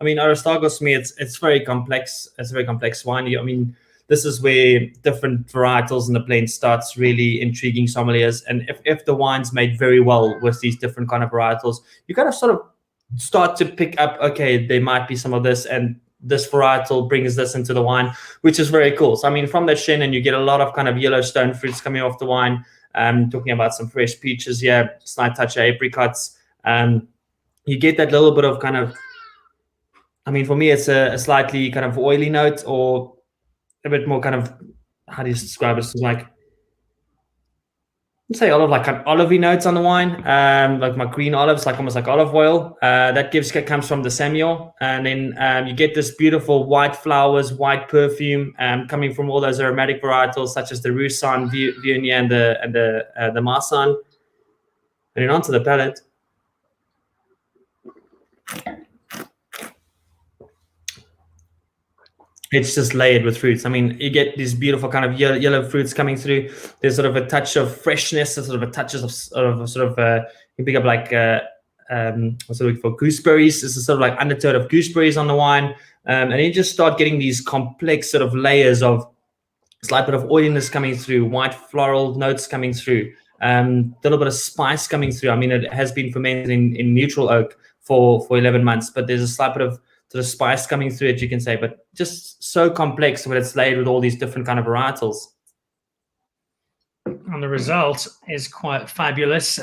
I mean, Aristargos, to me, it's very complex. It's a very complex wine. I mean, this is where different varietals in the blend starts really intriguing sommeliers. And if the wine's made very well with these different kind of varietals, you kind of sort of start to pick up, okay, there might be some of this, and this varietal brings this into the wine, which is very cool. So I mean, from the Chenin, you get a lot of kind of Yellowstone fruits coming off the wine. Talking about some fresh peaches here, slight touch of apricots. You get that little bit of kind of, I mean, for me, it's a slightly kind of oily note, or a bit more kind of, how do you describe it? It's like, let's say like an olivey notes on the wine, like my green olives, like almost like olive oil. That comes from the Samuel, and then you get this beautiful white flowers, white perfume coming from all those aromatic varietals such as the Roussan, Viognier, and the Marsanne. And then onto the palate. It's just layered with fruits. I mean, you get these beautiful kind of yellow fruits coming through. There's sort of a touch of freshness, sort of a touch of you pick up like what's it for, gooseberries. This is sort of like undertone of gooseberries on the wine, and you just start getting these complex sort of layers of slight bit of oiliness coming through, white floral notes coming through, a little bit of spice coming through. I mean, it has been fermented in neutral oak for 11 months, but there's a slight bit of sort of spice coming through it, you can say, but just so complex when it's laid with all these different kind of varietals. And the result is quite fabulous.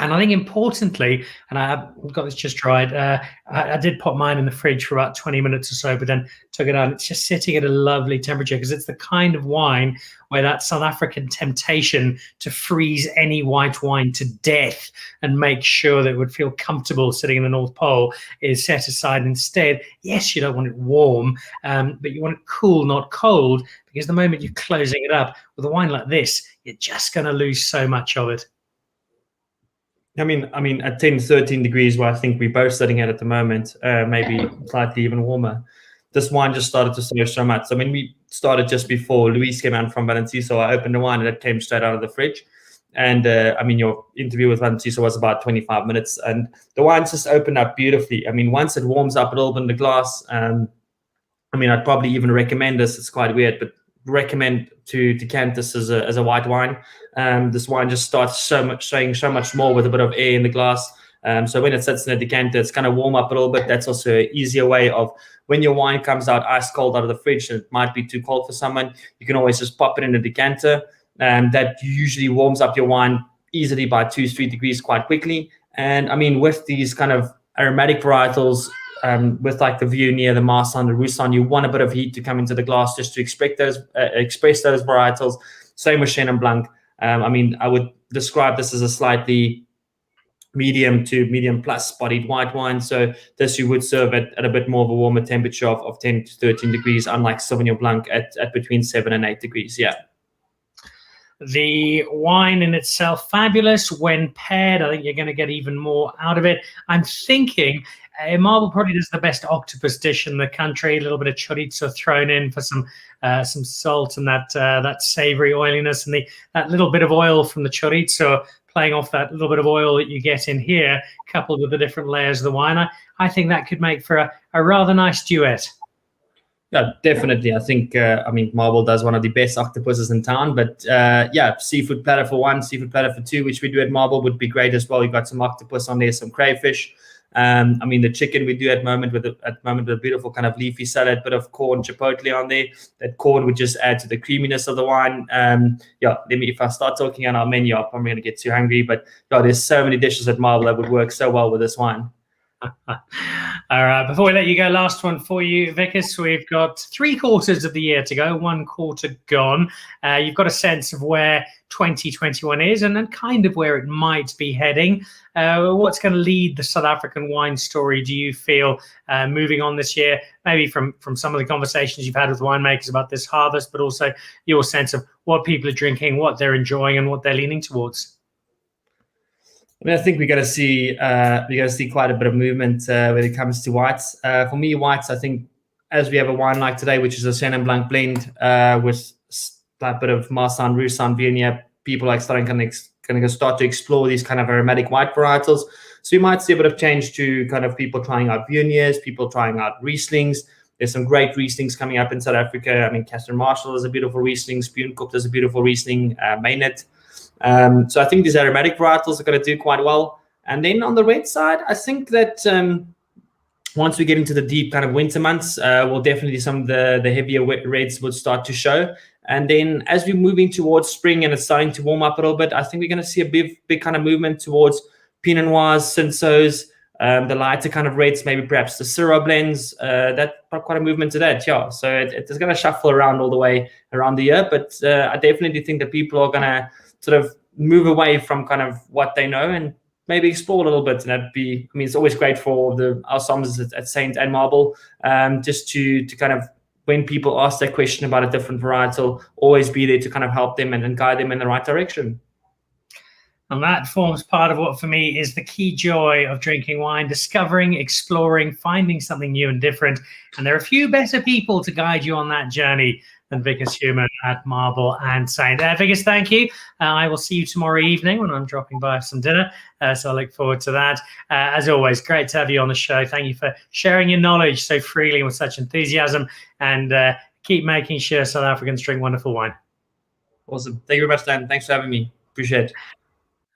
And I think importantly, and I've got this just tried, I did pop mine in the fridge for about 20 minutes or so, but then took it out. It's just sitting at a lovely temperature, because it's the kind of wine where that South African temptation to freeze any white wine to death and make sure that it would feel comfortable sitting in the North Pole is set aside instead. Yes, you don't want it warm, but you want it cool, not cold, because the moment you're closing it up with a wine like this, you're just going to lose so much of it. I mean, at 10, 13 degrees, where I think we're both sitting at the moment, maybe slightly even warmer, this wine just started to serve so much. So when we started just before Luis came out from Valenciso, I opened the wine and it came straight out of the fridge. And I mean, your interview with Valenciso was about 25 minutes, and the wine just opened up beautifully. I mean, once it warms up a little bit in the glass, I mean, I'd probably even recommend this. It's quite weird, but recommend to decant this as a white wine. This wine just starts showing so much more with a bit of air in the glass. So when it sits in a decanter, it's kind of warm up a little bit. That's also an easier way of, when your wine comes out ice cold out of the fridge and it might be too cold for someone, you can always just pop it in a decanter. That usually warms up your wine easily by 2-3 degrees quite quickly. And I mean, with these kind of aromatic varietals, with like the Viognier, the Marsanne, the Roussan, you want a bit of heat to come into the glass just to express those varietals. Same with Chenin Blanc. I mean, I would describe this as a slightly medium to medium plus bodied white wine. So this you would serve at a bit more of a warmer temperature of 10 to 13 degrees, unlike Sauvignon Blanc at between 7 and 8 degrees. Yeah. The wine in itself, fabulous. When paired, I think you're going to get even more out of it. I'm thinking Marble probably does the best octopus dish in the country. A little bit of chorizo thrown in for some salt and that savory oiliness, and that little bit of oil from the chorizo playing off that little bit of oil that you get in here, coupled with the different layers of the wine. I think that could make for a rather nice duet. Yeah, definitely. I think, I mean, Marble does one of the best octopuses in town, but yeah, seafood platter for 1, seafood platter for 2, which we do at Marble, would be great as well. You've got some octopus on there, some crayfish. I mean, the chicken we do at the moment with a beautiful kind of leafy salad, bit of corn chipotle on there. That corn would just add to the creaminess of the wine. Yeah, if I start talking on our menu, I'm probably going to get too hungry, but yeah, there's so many dishes at Marble that would work so well with this wine. All right, before we let you go, last one for you, Wikus. We've got 3 quarters of the year to go, 1 quarter gone. You've got a sense of where 2021 is and then kind of where it might be heading. What's going to lead the South African wine story, do you feel, moving on this year? Maybe from some of the conversations you've had with winemakers about this harvest, but also your sense of what people are drinking, what they're enjoying, and what they're leaning towards. I mean, I think we're going to see quite a bit of movement when it comes to whites. For me, whites, I think, as we have a wine like today, which is a Chenin Blanc blend with that bit of Marsanne, Roussan, Viognier, people like starting to start to explore these kind of aromatic white varietals. So you might see a bit of change to kind of people trying out Viogniers, people trying out Rieslings. There's some great Rieslings coming up in South Africa. I mean, Catherine Marshall is a beautiful Riesling. Spoonkop is a beautiful Riesling. Mainet. So I think these aromatic varietals are going to do quite well. And then on the red side, I think that once we get into the deep kind of winter months, we'll definitely some of the heavier reds would start to show. And then as we're moving towards spring and it's starting to warm up a little bit, I think we're going to see a big kind of movement towards Pinot Noirs, Cinsaults, the lighter kind of reds, maybe perhaps the Syrah blends. That's quite a movement to that, yeah. So it's going to shuffle around all the way around the year. But I definitely think that people are going to sort of move away from kind of what they know and maybe explore a little bit. And that'd be, I mean, it's always great for our sommeliers at Saint and Marble, just to kind of, when people ask that question about a different varietal, always be there to kind of help them and guide them in the right direction. And that forms part of what, for me, is the key joy of drinking wine: discovering, exploring, finding something new and different. And there are few better people to guide you on that journey than Wikus Human at Marble and Saint. Wikus, thank you. I will see you tomorrow evening when I'm dropping by for some dinner. So I look forward to that. As always, great to have you on the show. Thank you for sharing your knowledge so freely and with such enthusiasm. And keep making sure South Africans drink wonderful wine. Awesome. Thank you very much, Dan. Thanks for having me. Appreciate it.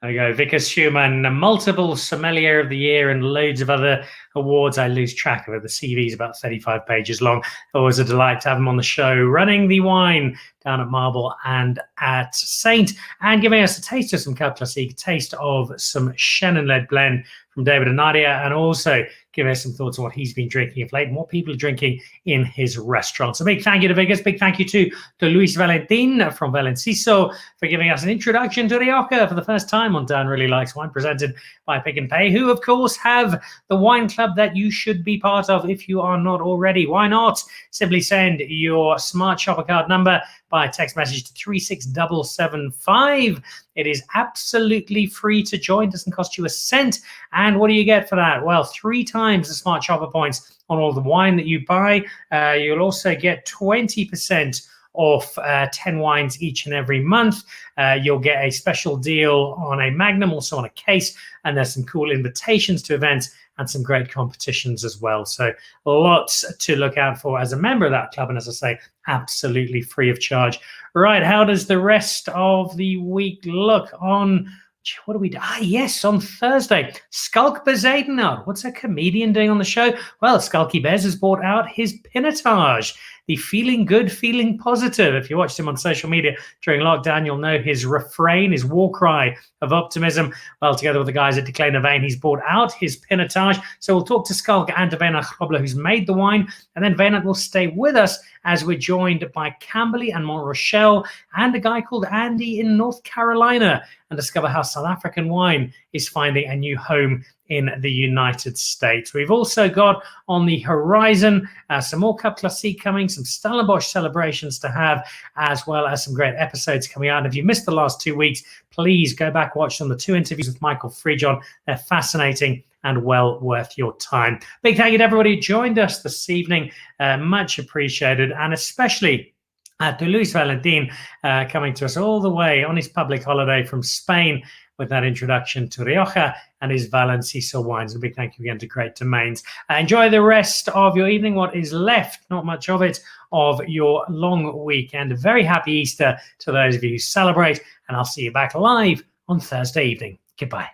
There we go. Wikus Human, a multiple sommelier of the year and loads of other awards. I lose track of it. The CV is about 35 pages long. Always a delight to have him on the show, running the wine down at Marble and at Saint, and giving us a taste of some Cab Classique, taste of some Chenin-led blend from David and Nadia, and also giving us some thoughts on what he's been drinking of late and what people are drinking in his restaurant. So big thank you to Wikus. Big thank you to Luis Valentín from Valenciso for giving us an introduction to Rioja for the first time on Dan Really Likes Wine, presented by Pick n Pay, who, of course, have the wine club that you should be part of if you are not already. Why not? Simply send your Smart Shopper card number by text message to 36775. It is absolutely free to join. Doesn't cost you a cent. And what do you get for that? Well, 3 times the Smart Shopper points on all the wine that you buy. You'll also get 20% off 10 wines each and every month. You'll get a special deal on a Magnum, also on a case, and there's some cool invitations to events and some great competitions as well. So lots to look out for as a member of that club, and as I say, absolutely free of charge. Right, how does the rest of the week look? On what do we do? Yes, on Thursday, Skalk Bezuidenhout. What's a comedian doing on the show? Well, Skalky Bez has brought out his Pinotage, the feeling good, feeling positive. If you watched him on social media during lockdown, you'll know his refrain, his war cry of optimism. Well, together with the guys at Declare Vein, he's brought out his Pinotage. So we'll talk to Skalk and to Weinert Grobler, who's made the wine. And then Weinert will stay with us as we're joined by Camberley and Mont Rochelle and a guy called Andy in North Carolina, and discover how South African wine is finding a new home in the United States. We've also got on the horizon some more Cab Classique coming, some Stellenbosch celebrations to have, as well as some great episodes coming out. And if you missed the last 2 weeks, please go back, watch them. The 2 interviews with Michael Friedjon. They're fascinating and well worth your time. Big thank you to everybody who joined us this evening. Much appreciated, and especially to Luis Valentín, coming to us all the way on his public holiday from Spain with that introduction to Rioja and his Valenciso wines. A big thank you again to Great Domains. Enjoy the rest of your evening, what is left, not much of it, of your long weekend. A very happy Easter to those of you who celebrate, and I'll see you back live on Thursday evening. Goodbye.